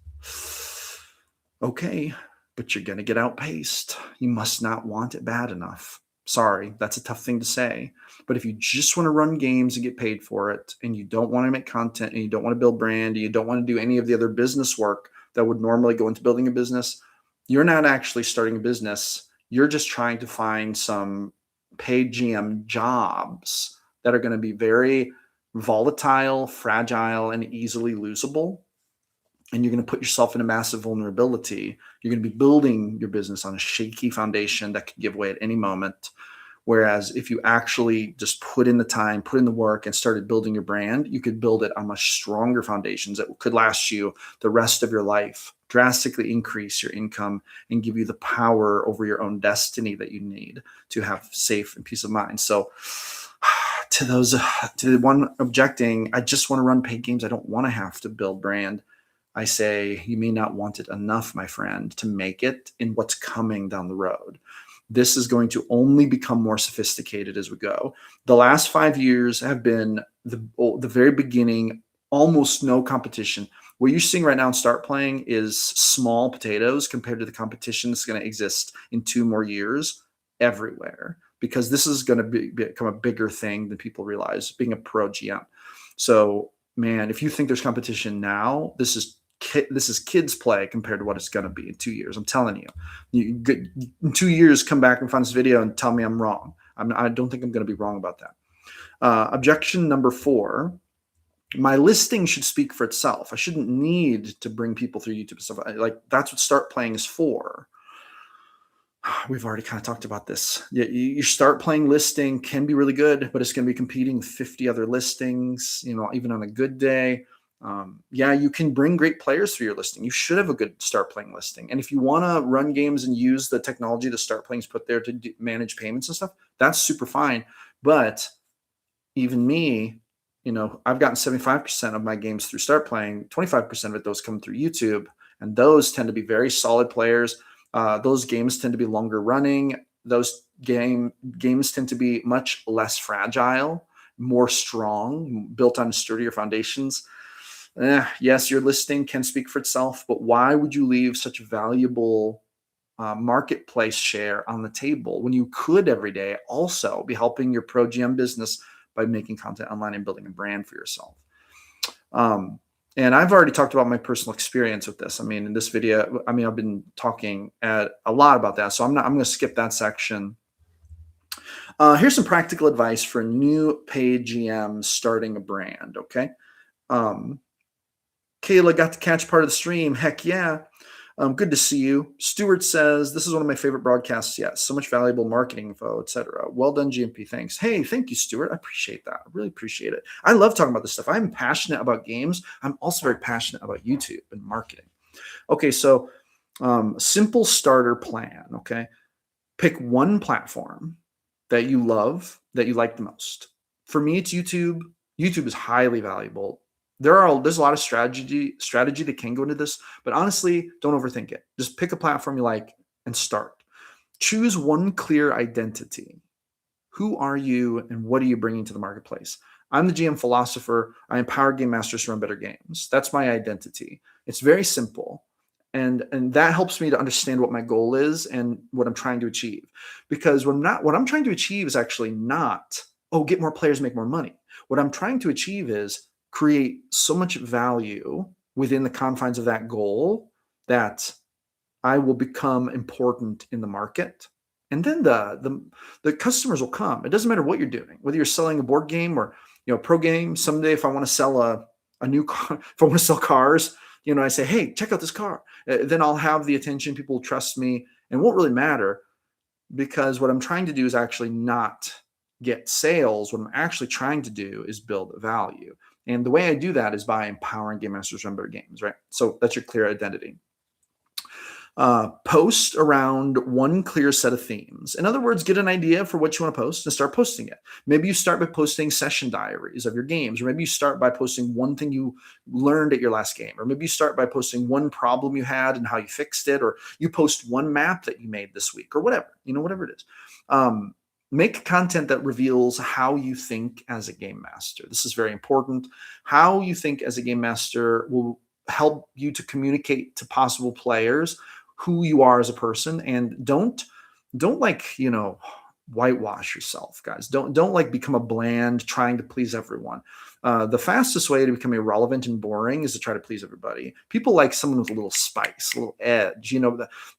Okay, but you're going to get outpaced. You must not want it bad enough. Sorry, that's a tough thing to say. But if you just want to run games and get paid for it, and you don't want to make content, and you don't want to build brand, and you don't want to do any of the other business work that would normally go into building a business, you're not actually starting a business. You're just trying to find some paid GM jobs that are going to be very volatile, fragile, and easily losable. And you're going to put yourself in a massive vulnerability. You're going to be building your business on a shaky foundation that could give way at any moment. Whereas if you actually just put in the time, put in the work, and started building your brand, you could build it on much stronger foundations that could last you the rest of your life, drastically increase your income, and give you the power over your own destiny that you need to have safe and peace of mind. So to the one objecting, I just want to run paid games. I don't want to have to build brand. I say, you may not want it enough, my friend, to make it in what's coming down the road. This is going to only become more sophisticated as we go. The last 5 years have been the very beginning, almost no competition. What you're seeing right now in StartPlaying is small potatoes compared to the competition that's going to exist in 2 more years everywhere, because this is going to become a bigger thing than people realize, being a pro GM. So, man, if you think there's competition now, this is kids play compared to what it's going to be in 2 years. I'm telling you, in 2 years, come back and find this video and tell me I'm wrong. I don't think I'm going to be wrong about that. Objection number 4. My listing should speak for itself. I shouldn't need to bring people through YouTube and stuff. Like, that's what StartPlaying is for. We've already kind of talked about this. Your StartPlaying listing can be really good, but it's going to be competing with 50 other listings, even on a good day. Yeah, you can bring great players through your listing. You should have a good StartPlaying listing. And if you want to run games and use the technology that StartPlaying's put there to manage payments and stuff, that's super fine. But even me, I've gotten 75% of my games through StartPlaying. 25% of it, those come through YouTube. And those tend to be very solid players. Those games tend to be longer running. Those games tend to be much less fragile, more strong, built on sturdier foundations. Yes, your listing can speak for itself, but why would you leave such valuable marketplace share on the table when you could every day also be helping your pro GM business by making content online and building a brand for yourself? And I've already talked about my personal experience with this. In this video, I've been talking a lot about that, so I'm going to skip that section. Here's some practical advice for new paid GMs starting a brand. Okay. Kayla got to catch part of the stream. Heck yeah. Good to see you. Stuart says, this is one of my favorite broadcasts yet. So much valuable marketing info, etc. Well done, GMP. Thanks. Hey, thank you, Stuart. I appreciate that. I really appreciate it. I love talking about this stuff. I'm passionate about games. I'm also very passionate about YouTube and marketing. Okay, so simple starter plan, okay? Pick one platform that you love, that you like the most. For me, it's YouTube. YouTube is highly valuable. There's a lot of strategy that can go into this, but honestly, don't overthink it. Just pick a platform you like and start. Choose one clear identity. Who are you and what are you bringing to the marketplace? I'm the GM philosopher. I empower game masters to run better games. That's my identity. It's very simple. And that helps me to understand what my goal is and what I'm trying to achieve. Because what I'm trying to achieve is actually not, get more players, make more money. What I'm trying to achieve is create so much value within the confines of that goal that I will become important in the market. And then the customers will come. It doesn't matter what you're doing, whether you're selling a board game or pro game. Someday, if I want to sell a new car, if I want to sell cars, I say, hey, check out this car. Then I'll have the attention. People will trust me, and it won't really matter, because what I'm trying to do is actually not get sales. What I'm actually trying to do is build value. And the way I do that is by empowering game masters to run better games, right? So that's your clear identity. Post around one clear set of themes. In other words, get an idea for what you want to post and start posting it. Maybe you start by posting session diaries of your games, or maybe you start by posting one thing you learned at your last game, or maybe you start by posting one problem you had and how you fixed it, or you post one map that you made this week, or whatever, whatever it is. Make content that reveals how you think as a game master. This is very important. How you think as a game master will help you to communicate to possible players who you are as a person. And don't whitewash yourself, guys. Don't become a bland trying to please everyone. The fastest way to become irrelevant and boring is to try to please everybody. People like someone with a little spice, a little edge.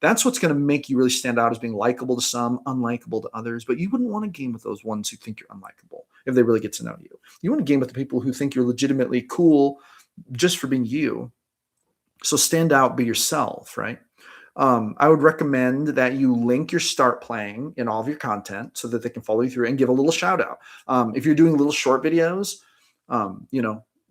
That's what's going to make you really stand out, as being likable to some, unlikable to others. But you wouldn't want to game with those ones who think you're unlikable if they really get to know you. You want to game with the people who think you're legitimately cool just for being you. So stand out, be yourself, right? I would recommend that you link your StartPlaying in all of your content so that they can follow you through, and give a little shout out. If you're doing little short videos,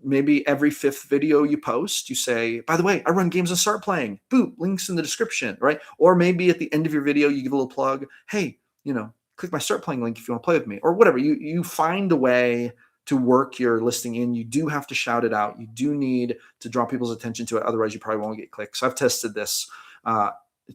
maybe every 5th video you post, you say, by the way, I run games on StartPlaying. Boop, links in the description, right? Or maybe at the end of your video, you give a little plug. Hey, click my StartPlaying link if you want to play with me, or whatever. You find a way to work your listing in. You do have to shout it out. You do need to draw people's attention to it. Otherwise, you probably won't get clicks. So I've tested this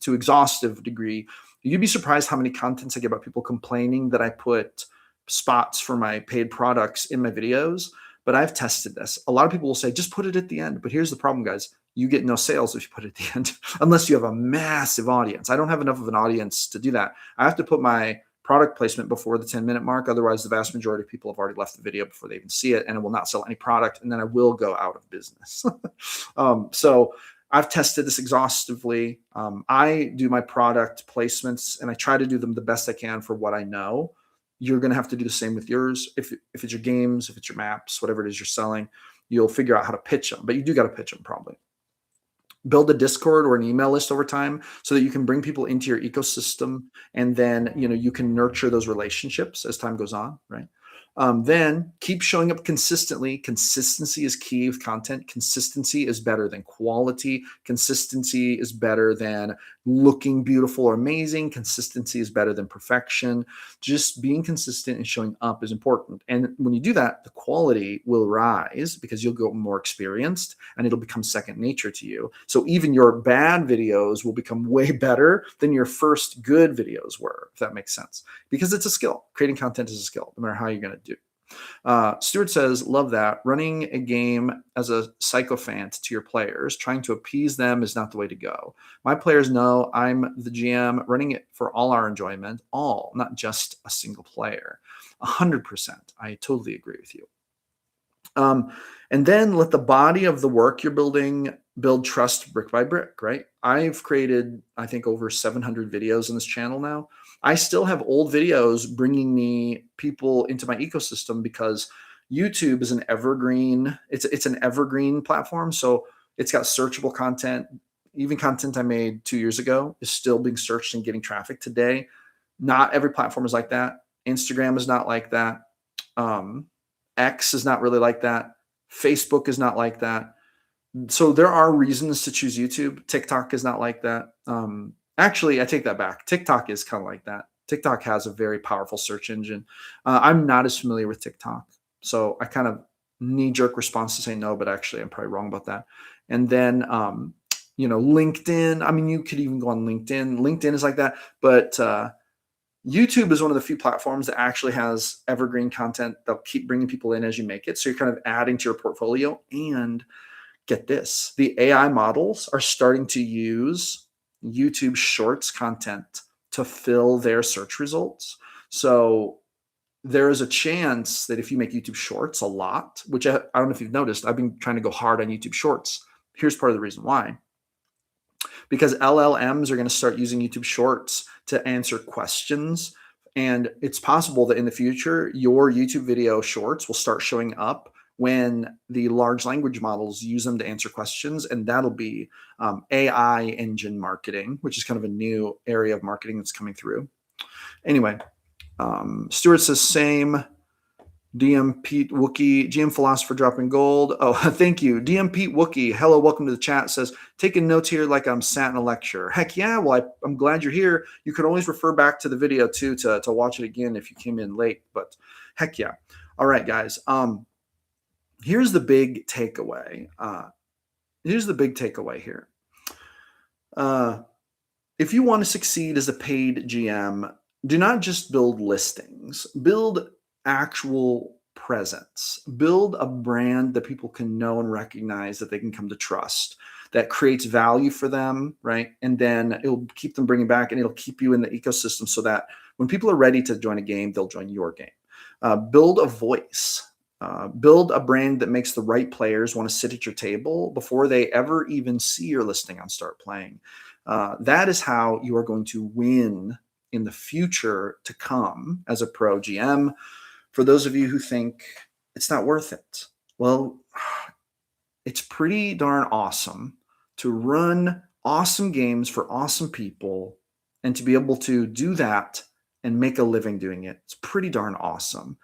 to exhaustive degree. You'd be surprised how many contents I get about people complaining that I put spots for my paid products in my videos. But I've tested this. A lot of people will say, just put it at the end. But here's the problem, guys. You get no sales if you put it at the end, unless you have a massive audience. I don't have enough of an audience to do that. I have to put my product placement before the 10-minute mark. Otherwise, the vast majority of people have already left the video before they even see it, and it will not sell any product. And then I will go out of business. So I've tested this exhaustively. I do my product placements, and I try to do them the best I can for what I know. you're going to have to do the same with yours. If it's your games, if it's your maps, whatever it is you're selling, you'll figure out how to pitch them, but you do got to pitch them probably. Build a Discord or an email list over time so that you can bring people into your ecosystem, and then you can nurture those relationships as time goes on, right? Then keep showing up consistently. Consistency is key with content. Consistency is better than quality. Consistency is better than looking beautiful or amazing. Consistency is better than perfection. Just being consistent and showing up is important. And when you do that, the quality will rise because you'll get more experienced and it'll become second nature to you. So even your bad videos will become way better than your first good videos were, if that makes sense. Because it's a skill. Creating content is a skill, no matter how you're going to do. Stuart says, love that. Running a game as a sycophant to your players, trying to appease them is not the way to go. My players know I'm the GM running it for all our enjoyment, all, not just a single player. 100%. I totally agree with you. And then let the body of the work you're building build trust brick by brick, right? I've created, I think, over 700 videos on this channel now. I still have old videos bringing me people into my ecosystem because YouTube is an evergreen, it's an evergreen platform. So it's got searchable content. Even content I made 2 years ago is still being searched and getting traffic today. Not every platform is like that. Instagram is not like that. X is not really like that. Facebook is not like that. So there are reasons to choose YouTube. TikTok is not like that. Actually, I take that back. TikTok is kind of like that. TikTok has a very powerful search engine. I'm not as familiar with TikTok, so I kind of knee-jerk response to say no, but actually I'm probably wrong about that. And then, LinkedIn. I mean, you could even go on LinkedIn. LinkedIn is like that, but YouTube is one of the few platforms that actually has evergreen content. They'll keep bringing people in as you make it. So you're kind of adding to your portfolio. And get this, the AI models are starting to use YouTube Shorts content to fill their search results. So there is a chance that if you make YouTube Shorts a lot, which I don't know if you've noticed, I've been trying to go hard on YouTube Shorts. Here's part of the reason why. Because LLMs are going to start using YouTube Shorts to answer questions. And it's possible that in the future, your YouTube video shorts will start showing up when the large language models use them to answer questions. And that'll be AI engine marketing, which is kind of a new area of marketing that's coming through. Anyway, Stuart says, same. DM Pete Wookie, GM Philosopher dropping gold. Oh, thank you. DM Pete Wookie, hello, welcome to the chat. Says, taking notes here like I'm sat in a lecture. Heck yeah, well, I'm glad you're here. You can always refer back to the video too to watch it again if you came in late, but heck yeah. All right, guys. Here's the big takeaway. Here. If you want to succeed as a paid GM, do not just build listings. Build actual presence. Build a brand that people can know and recognize, that they can come to trust, that creates value for them, right? And then it'll keep them bringing back, and it'll keep you in the ecosystem so that when people are ready to join a game, they'll join your game. Build a voice. Build a brand that makes the right players want to sit at your table before they ever even see your listing on StartPlaying. That is how you are going to win in the future to come as a pro GM. For those of you who think it's not worth it, well, it's pretty darn awesome to run awesome games for awesome people and to be able to do that and make a living doing it. It's pretty darn awesome.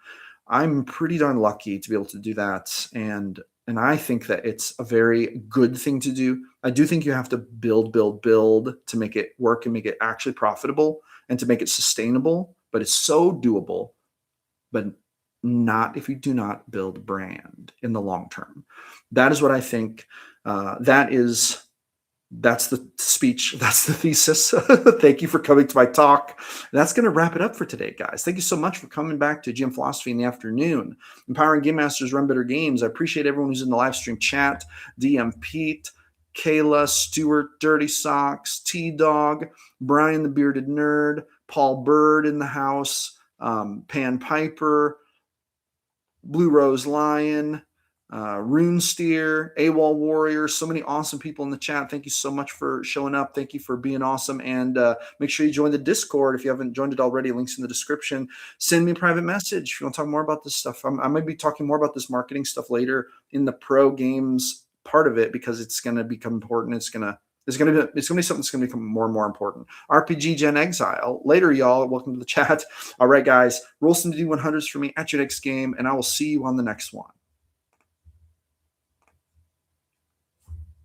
I'm pretty darn lucky to be able to do that. And I think that it's a very good thing to do. I do think you have to build to make it work and make it actually profitable and to make it sustainable, but it's so doable, but not if you do not build brand in the long term. That is what I think. That's the speech. That's the thesis. Thank you for coming to my talk. That's going to wrap it up for today, guys. Thank you so much for coming back to GM Philosophy in the afternoon. Empowering Game Masters Run Better Games. I appreciate everyone who's in the live stream chat. DM Pete, Kayla, Stuart, Dirty Socks, T-Dog, Brian the Bearded Nerd, Paul Bird in the house, Pan Piper, Blue Rose Lion, Rune Steer, AWOL Warrior, so many awesome people in the chat. Thank you so much for showing up. Thank you for being awesome. And make sure you join the Discord if you haven't joined it already. Links in the description. Send me a private message if you want to talk more about this stuff. I might be talking more about this marketing stuff later in the pro games part of it, because it's going to become important. It's going to be something that's going to become more and more important. RPG Gen Exile. Later, y'all. Welcome to the chat. All right, guys. Roll some D100s for me at your next game, and I will see you on the next one.